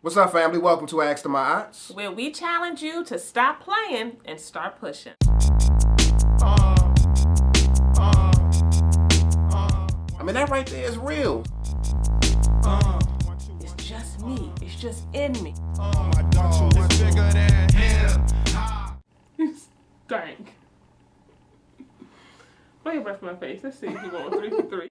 What's up, family? Welcome to Ask to My Aunts. where we challenge you to stop playing and start pushing. I mean, that right there is real. It's just me. It's just in me. My dog was bigger than him. Stank. Why you brush my face? Let's see if you're going 3 for 3.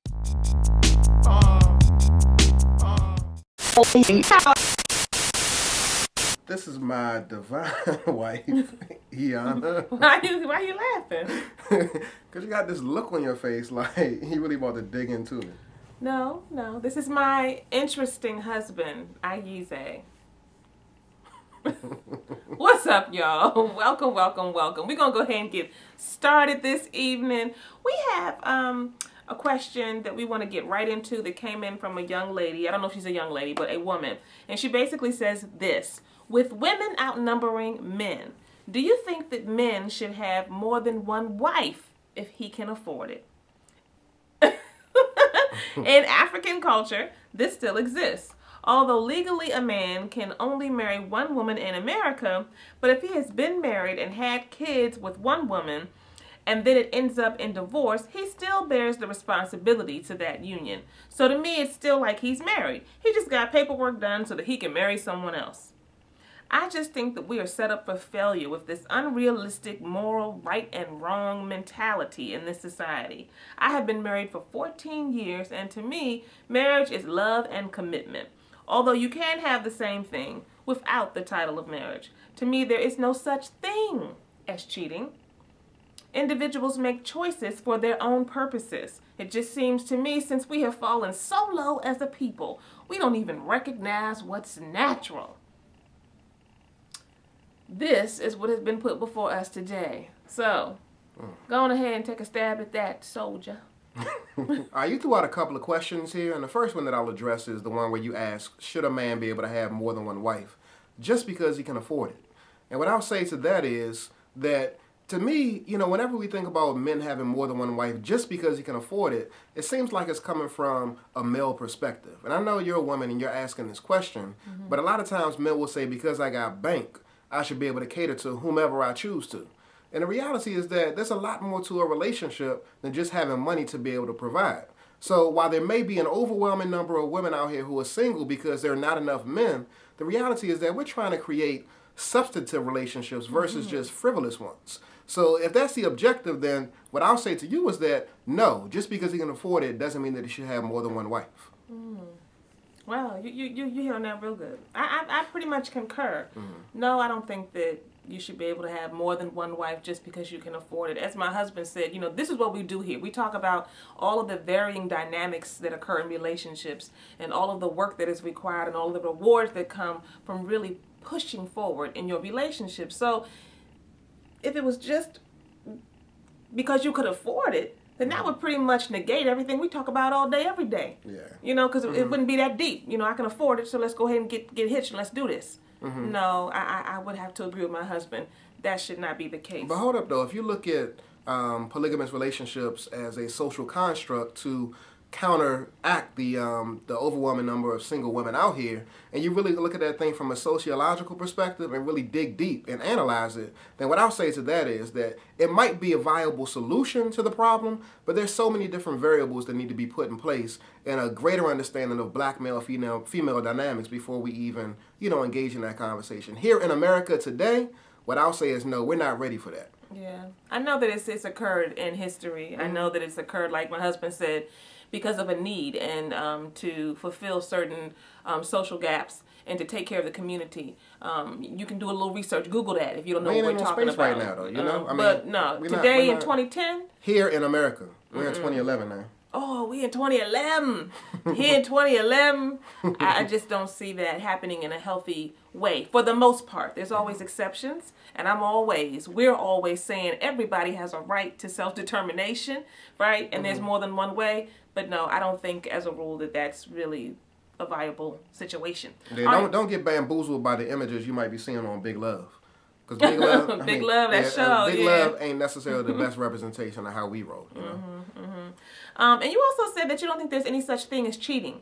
This is my divine wife, Iana. Why you laughing? Because you got this look on your face like you really about to dig into it. No. This is my interesting husband, Ayize. What's up, y'all? Welcome. We're going to go ahead and get started this evening. We have a question that we want to get right into that came in from a young lady. I don't know if she's a young lady, but a woman. And she basically says this: with women outnumbering men, do you think that men should have more than one wife if he can afford it? In African culture, this still exists. Although legally a man can only marry one woman in America, but if he has been married and had kids with one woman, and then it ends up in divorce, he still bears the responsibility to that union. So to me, it's still like he's married. He just got paperwork done so that he can marry someone else. I just think that we are set up for failure with this unrealistic moral right and wrong mentality in this society. I have been married for 14 years, and to me, marriage is love and commitment. Although you can have the same thing without the title of marriage. To me, there is no such thing as cheating. Individuals make choices for their own purposes. It just seems to me, since we have fallen so low as a people, we don't even recognize what's natural. This is what has been put before us today. So, go on ahead and take a stab at that, soldier. You threw out a couple of questions here, and the first one that I'll address is the one where you ask, should a man be able to have more than one wife just because he can afford it? And what I'll say to that is that, to me, whenever we think about men having more than one wife just because he can afford it, it seems like it's coming from a male perspective. And I know you're a woman and you're asking this question, but a lot of times men will say, because I got bank, I should be able to cater to whomever I choose to. And the reality is that there's a lot more to a relationship than just having money to be able to provide. So while there may be an overwhelming number of women out here who are single because there are not enough men, the reality is that we're trying to create substantive relationships versus just frivolous ones. So if that's the objective, then what I'll say to you is that no, just because he can afford it doesn't mean that he should have more than one wife. Wow, you hit on that real good. I pretty much concur. No, I don't think that you should be able to have more than one wife just because you can afford it. As my husband said, this is what we do here. We talk about all of the varying dynamics that occur in relationships and all of the work that is required and all of the rewards that come from really pushing forward in your relationship. So if it was just because you could afford it, then that would pretty much negate everything we talk about all day, every day. Yeah. Because it wouldn't be that deep. I can afford it, so let's go ahead and get hitched and let's do this. No, I would have to agree with my husband. That should not be the case. But hold up, though. If you look at polygamous relationships as a social construct to counteract the overwhelming number of single women out here, and you really look at that thing from a sociological perspective and really dig deep and analyze it, then what I'll say to that is that it might be a viable solution to the problem, but there's so many different variables that need to be put in place and a greater understanding of black male, female dynamics before we even, engage in that conversation. Here in America today, what I'll say is no, we're not ready for that. Yeah. I know that it's occurred in history. I know that it's occurred, like my husband said, because of a need and to fulfill certain social gaps and to take care of the community. You can do a little research. Google that if you don't know what we're talking about. Right now, though, but no, today in 2010. Here in America, we're in 2011 now. Oh, we in 2011. Here in 2011, I just don't see that happening in a healthy way. For the most part, there's always exceptions, and we're always saying everybody has a right to self-determination, right? And there's more than one way. But no, I don't think as a rule that that's really a viable situation. Yeah, don't get bamboozled by the images you might be seeing on Big Love. Because Big Love, Big Love, that show, Big Love ain't necessarily the best representation of how we roll. And you also said that you don't think there's any such thing as cheating.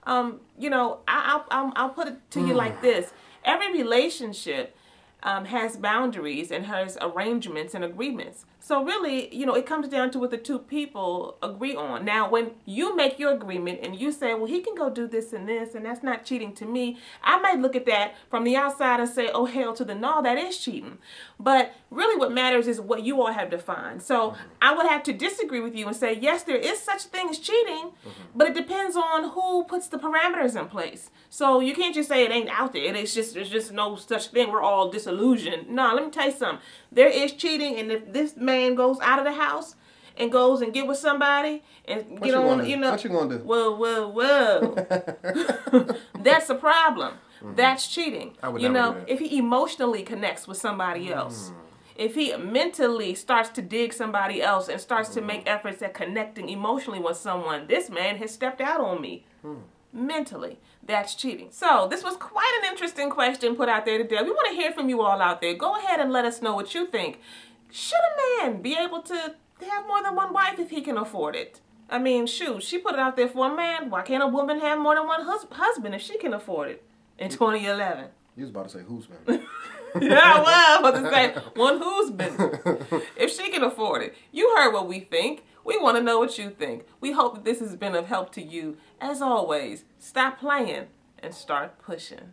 I'll put it to you like this: every relationship has boundaries and has arrangements and agreements. So really, it comes down to what the two people agree on. Now, when you make your agreement and you say, well, he can go do this, and that's not cheating to me, I might look at that from the outside and say, oh, hell to the no, that is cheating. But really what matters is what you all have defined. So I would have to disagree with you and say, yes, there is such a thing as cheating, but it depends on who puts the parameters in place. So you can't just say it ain't out there. There's just no such thing. We're all disillusioned. No, let me tell you something. There is cheating, and if this man goes out of the house and goes and get with somebody and get on, what you gonna do? Whoa. That's a problem. That's cheating. I would never do that. If he emotionally connects with somebody else, if he mentally starts to dig somebody else and starts to make efforts at connecting emotionally with someone, this man has stepped out on me. Mentally, that's cheating. So this was quite an interesting question put out there today. We want to hear from you all out there. Go ahead and let us know what you think. Should a man be able to have more than one wife if he can afford it? I mean, shoot, she put it out there for a man. Why can't a woman have more than one husband if she can afford it in 2011? You was about to say who's man. Yeah, I was about to say one husband. If she can afford it. You heard what we think. We want to know what you think. We hope that this has been of help to you. As always, stop playing and start pushing.